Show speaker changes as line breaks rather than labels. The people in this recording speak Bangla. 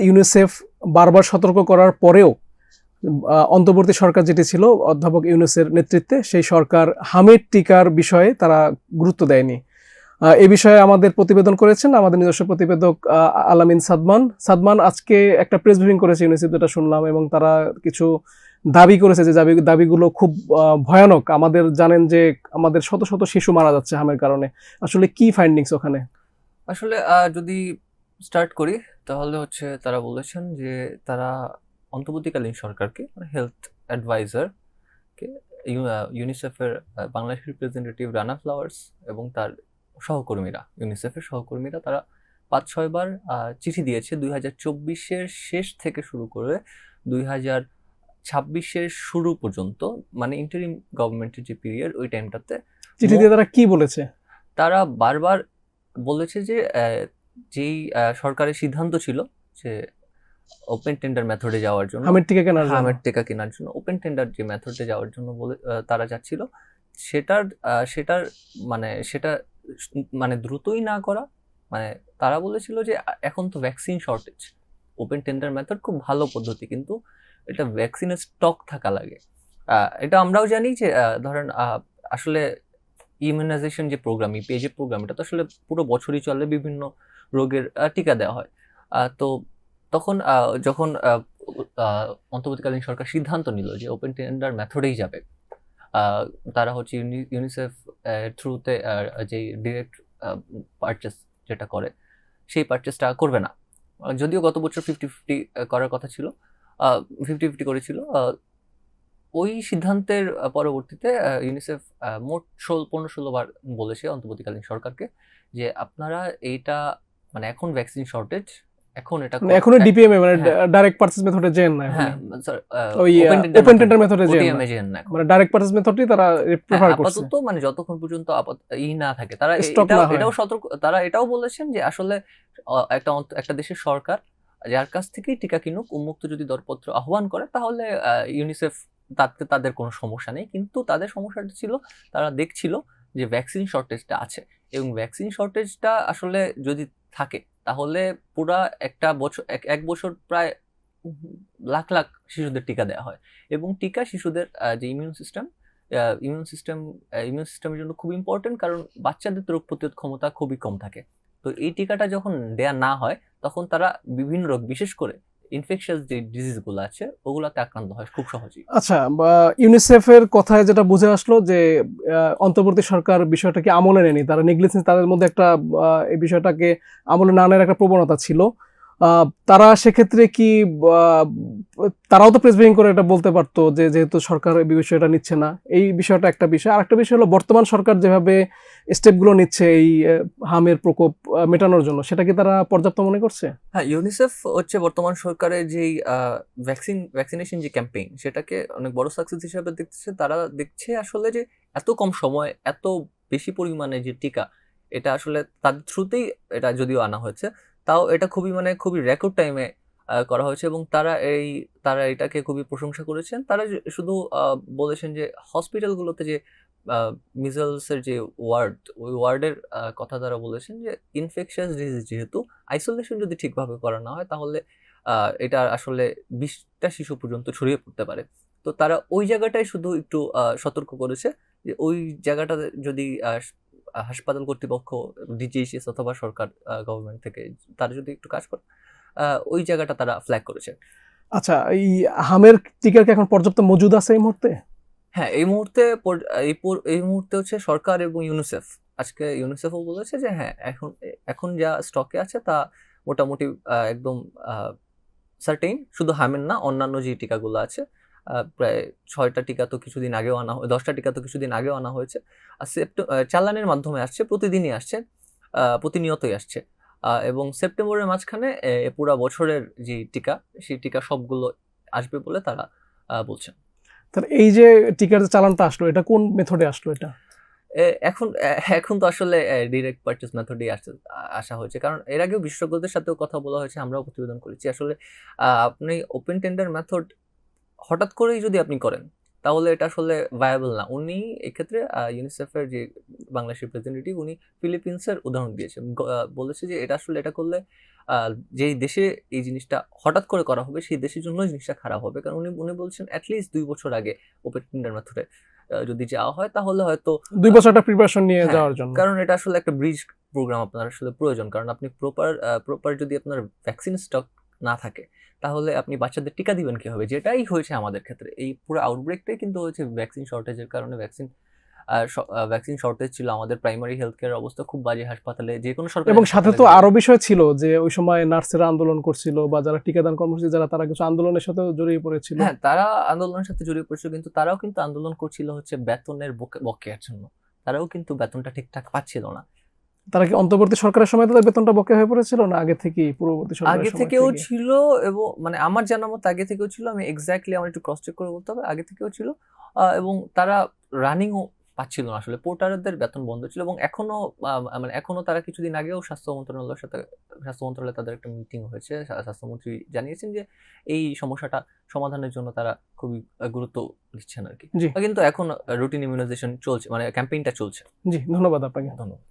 ইউনিসেফ বারবার সতর্ক করার পরেও অন্তর্বর্তী সরকার যেটি ছিল অধ্যাপক ইউনূসের নেতৃত্বে সেই সরকার হামের টিকার বিষয়ে তারা গুরুত্ব দেয়নি। এই বিষয়ে আমাদের প্রতিবেদন করেছেন আমাদের নিজস্ব প্রতিবেদক আলামিন সাদমান আজকে একটা প্রেস ব্রিফিং করেছে ইউনিসেফ, যেটা শুনলাম, এবং তারা কিছু দাবি করেছে যে দাবিগুলো খুব ভয়ানক। আমাদের জানেন যে আমাদের শত শত শিশু মারা যাচ্ছে হামের কারণে। আসলে কি ফাইন্ডিংস ওখানে?
আসলে যদি স্টার্ট করি তাহলে হচ্ছে তারা বলেছেন যে তারা অন্তর্বর্তীকালীন সরকারকে হেলথ অ্যাডভাইজারকে ইউনিসেফের বাংলাদেশ রিপ্রেজেন্টেটিভ রানা ফ্লাওয়ার্স এবং তার সহকর্মীরা, ইউনিসেফের সহকর্মীরা, তারা 5-6 বার চিঠি দিয়েছে 2024-এর শেষ থেকে শুরু করে 2026-এর শুরু পর্যন্ত, মানে ইন্টারিম গভর্নমেন্টের যে পিরিয়ড ওই টাইমটাতে।
চিঠি দিয়ে তারা কি বলেছে?
তারা বারবার বলেছে যে যেই সরকারের সিদ্ধান্ত ছিল যে ওপেন টেন্ডার মেথডে যাওয়ার জন্য,
হামের টিকা
কেনার জন্য ওপেন টেন্ডার যে মেথডে যাওয়ার জন্য বলে তারা যাচ্ছিল, সেটা মানে দ্রুতই না করা। মানে তারা বলেছিল যে এখন তো vaccine shortage, open tender method খুব ভালো পদ্ধতি, কিন্তু এটা ভ্যাকসিনের স্টক থাকা লাগে। এটা আমরাও জানি যে ধরেন আসলে ইমিউনাইজেশন যে প্রোগ্রাম, পেজে প্রোগ্রাম, এটা তো আসলে পুরো বছরই চলে, বিভিন্ন রোগের টিকা দেওয়া হয়। তো তখন যখন অন্তর্বর্তীকালীন সরকার সিদ্ধান্ত নিল যে ওপেন টেন্ডার মেথডেই যাবে, তারা হচ্ছে ইউনিসেফ থ্রুতে যে ডিরেক্ট পারচেস যেটা করে সেই পারচেসটা করবে না। যদিও গত বছর 50-50 করার কথা ছিল, 50-50 করেছিল। ওই সিদ্ধান্তের পরবর্তীতে ইউনিসেফ মোট 15-16 বার বলেছে অন্তর্বর্তীকালীন সরকারকে যে আপনারা এইটা, মানে এখন ভ্যাকসিন শর্টেজ, এখন এটা
এখনো ডিপিএমএ মানে ডাইরেক্ট পারচেজ মেথডে যেন না,
হ্যাঁ স্যার
ওই ওপেন টেন্ডার মেথডে যেন না, মানে ডাইরেক্ট পারচেজ মেথডই তারা প্রেফার করছে
আপাতত, মানে যতক্ষণ পর্যন্ত না থাকে তারা এটাও সতর্ক, তারা এটাও বলেছেন যে আসলে একটা দেশের সরকার যার কাছ থেকেই টিকা কিনুক উন্মুক্ত যদি দরপত্র আহ্বান করে তাহলে ইউনিসেফ তাদের কোনো সমস্যা নেই, কিন্তু তাদের সমস্যাটা ছিল তারা দেখছিল যে ভ্যাকসিন শর্টেজটা আছে, এবং ভ্যাকসিন শর্টেজটা আসলে যদি থাকে তাহলে পুরা এক বছর প্রায় লাখ লাখ শিশুদের টিকা দেওয়া হয়, এবং টিকা শিশুদের যে ইমিউন সিস্টেমের জন্য খুব ইম্পর্টেন্ট, কারণ বাচ্চাদের রোগ প্রতিরোধ ক্ষমতা খুবই কম থাকে। তো এই টিকাটা যখন দেয়া না হয় তখন তারা বিভিন্ন রোগ, বিশেষ করে ইনফেকশাস যে ডিজিজগুলো আছে ওগুলাতে আক্রান্ত হয় খুব সহজেই।
আচ্ছা, ইউনিসেফের কথায় যেটা বুঝে আসলো যে অন্তর্বর্তী সরকার বিষয়টাকে আমলে নেয়নি, তারা নেগলিজেন্স, তাদের মধ্যে একটা এই বিষয়টাকে আমলে না নেওয়ার একটা প্রবণতা ছিল। তারা সেক্ষেত্রে কি তারাও তো প্রেস ব্রিফিং করে এটা বলতে পারতো যে যেহেতু সরকার এই বিষয়টা নিচ্ছে না, এই বিষয়টা একটা বিষয়। আর একটা বিষয় হলো বর্তমান সরকার যেভাবে স্টেপগুলো নিচ্ছে এই হামের প্রকোপ মেটানোর জন্য, সেটা কি তারা পর্যাপ্ত মনে করছে?
হ্যাঁ, ইউনিসেফ হচ্ছে বর্তমান সরকারের যেই ভ্যাকসিনেশন যে ক্যাম্পেইন, সেটাকে অনেক বড় সাকসেস হিসেবে দেখছে। তারা দেখছে আসলে যে এত কম সময় এত বেশি পরিমাণে যে টিকা, এটা আসলে তাদের থ্রুতেই এটা যদিও আনা হয়েছে, তাও এটা খুবই রেকর্ড টাইমে করা হয়েছে, এবং তারা এটাকে খুবই প্রশংসা করেছেন। তারা শুধু বলেছেন যে হসপিটালগুলোতে যে মিজলসের যে ওই ওয়ার্ডের কথা তারা বলেছেন যে ইনফেকশাস ডিজিজ যেহেতু, আইসোলেশন যদি ঠিকভাবে করা না হয় তাহলে এটা আসলে 20টা শিশু পর্যন্ত ছড়িয়ে পড়তে পারে। তো তারা ওই জায়গাটায় শুধু একটু সতর্ক করেছে যে ওই জায়গাটা যদি হাসপাতাল কর্তৃপক্ষ, ডিজিএইচএস অথবা সরকার গভর্নমেন্ট থেকে তারা যদি একটু কাজ করে, ওই জায়গাটা তারা ফ্ল্যাগ করেছে।
আচ্ছা, এই হামের টিকার কি এখন পর্যাপ্ত মজুদ আছে এই মুহূর্তে?
হ্যাঁ, এই মুহূর্তে হচ্ছে সরকার এবং ইউনিসেফ, আজকে ইউনিসেফও বলেছে যে হ্যাঁ, এখন যা স্টকে আছে তা মোটামুটি একদম সার্টেইন। শুধু হামের না, অন্যান্য যে টিকাগুলো আছে, প্রায় 6টা টিকা তো কিছুদিন আগেও 10টা টিকা তো কিছুদিন আগেও আনা হয়েছে। আর চালানের মাধ্যমে আসছে, প্রতিদিনই আসছে, প্রতিনিয়তই আসছে। এবং সেপ্টেম্বরের মাঝখানে পুরা বছরের যে টিকা, সেই টিকা সবগুলো আসবে বলে তারা বলছেন।
তাহলে এই যে টিকার চালানটা আসলো, এটা কোন মেথডে আসলো? এটা
এখন তো আসলে ডিরেক্ট পারচেজ মেথডেই আসা হয়েছে, কারণ এর আগেও বিশেষজ্ঞদের সাথেও কথা বলা হয়েছে, আমরাও প্রতিবেদন করেছি। আসলে আপনি ওপেন টেন্ডার মেথড হঠাৎ করেই যদি আপনি করেন তাহলে এটা আসলে ভায়াবল না। উনি এক্ষেত্রে ইউনিসেফের যে বাংলাদেশ রিপ্রেজেন্টেটিভ, উনি ফিলিপিন্সের উদাহরণ দিয়েছেন। বলেছে যে এটা আসলে এটা করলে যেই দেশে এই জিনিসটা হঠাৎ করে করা হবে সেই দেশের জন্য জিনিসটা খারাপ হবে, কারণ উনি উনি বলছেন অ্যাটলিস্ট 2 বছর আগে ওপেন টেন্ডার মেথডে যদি যাওয়া হয় তাহলে হয়তো
2 বছর একটা প্রিপারেশন নিয়ে
হ্যাঁ,
যাওয়ার জন্য।
কারণ এটা আসলে একটা ব্রিজ প্রোগ্রাম আপনার আসলে প্রয়োজন, কারণ আপনি প্রপার যদি আপনার ভ্যাকসিন স্টক না থাকে তাহলে আপনি বাচ্চাদের টিকা দিবেন কিভাবে, যেটাই হয়েছে আমাদের ক্ষেত্রে। এই পুরো আউটব্রেকটাই কিন্তু হয়েছে ভ্যাকসিন শর্টেজের কারণে। ভ্যাকসিন শর্টেজ ছিল, আমাদের প্রাইমারি হেলথ কেয়ার অবস্থা খুব বাজে হাসপাতালে, যে কোনো সরকারি
এবং সাথে তো
হাসপাতালে
আরো বিষয় ছিল যে ওই সময় নার্সেরা আন্দোলন করছিল বা যারা টিকাদান কর্মসূচি যারা, তারা কিছু আন্দোলনের সাথেও জড়িয়ে পড়েছিল।
হ্যাঁ, তারা আন্দোলনের সাথে জড়িয়ে পড়ছিল, কিন্তু তারাও কিন্তু আন্দোলন করছিল হচ্ছে বেতনের বকেয়ার জন্য। তারাও কিন্তু বেতনটা ঠিকঠাক পাচ্ছিল না।
তারা কি অন্তর্বর্তী সরকারের সময় তাদের বেতনটা বকেয়া হয়ে পড়েছিল, না আগে থেকেই পূর্ববর্তী সরকারের
আগে
সময়
থেকেও
থেকে?
ছিল, এবং মানে আমার জানার মতো আগে থেকেও ছিল। আমি এক্স্যাক্টলি আমার একটু ক্রস চেক করে বলতে হবে, আগে থেকেও ছিল। এবং তারা রানিংও পাচ্ছিল না আসলে, পোর্টারদের বেতন বন্ধ ছিল। এবং এখনো মানে এখনো তারা কিছুদিন আগেও স্বাস্থ্য মন্ত্রণালয়ের তাদের একটা মিটিং হয়েছে। স্বাস্থ্যমন্ত্রী জানিয়েছেন যে এই সমস্যাটা সমাধানের জন্য তারা খুবই গুরুত্ব দিচ্ছেন আর কি।
জি
কিন্তু এখন রুটিন ইমিউনাইজেশন চলছে, মানে ক্যাম্পেইনটা চলছে।
জি, ধন্যবাদ আপনাকে।
ধন্যবাদ।